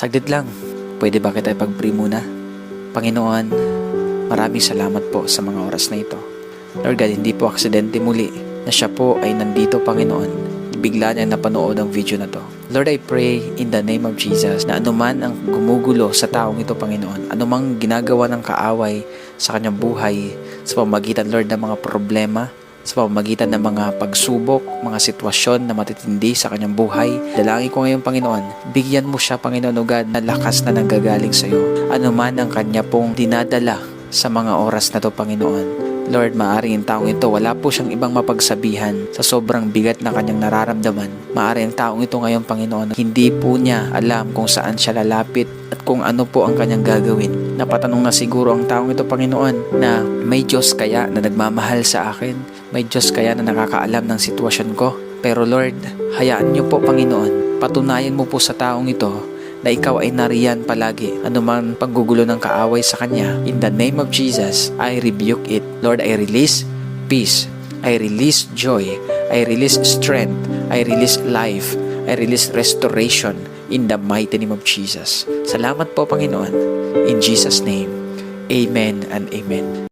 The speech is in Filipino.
Saglit lang, pwede ba kita ipag-pray muna? Panginoon, maraming salamat po sa mga oras na ito. Lord God, hindi po aksidente muli na siya po ay nandito, Panginoon. Bigla niya napanood ang video na to. Lord, I pray in the name of Jesus na anuman ang gumugulo sa taong ito, Panginoon, anumang ginagawa ng kaaway sa kanyang buhay, sa pamamagitan, Lord, ng mga problema, sa pamamagitan ng mga pagsubok, mga sitwasyon na matitindi sa kanyang buhay. Dalangin ko ngayon, Panginoon, bigyan mo siya, Panginoon o God, na lakas na nanggagaling sa iyo. Ano man ang kanya pong dinadala sa mga oras na to, Panginoon. Lord, maaaring ang taong ito, wala po siyang ibang mapagsabihan sa sobrang bigat na kanyang nararamdaman. Maaaring ang taong ito ngayon, Panginoon, hindi po niya alam kung saan siya lalapit at kung ano po ang kanyang gagawin. Napatanong na siguro ang taong ito, Panginoon, na may Diyos kaya na nagmamahal sa akin? May Diyos kaya na nakakaalam ng sitwasyon ko? Pero Lord, hayaan niyo po, Panginoon, patunayan mo po sa taong ito na ikaw ay nariyan palagi. Anuman paggugulo ng kaaway sa kanya, in the name of Jesus, I rebuke it. Lord, I release peace. I release joy. I release strength. I release life. I release restoration in the mighty name of Jesus. Salamat po, Panginoon. In Jesus' name, amen and amen.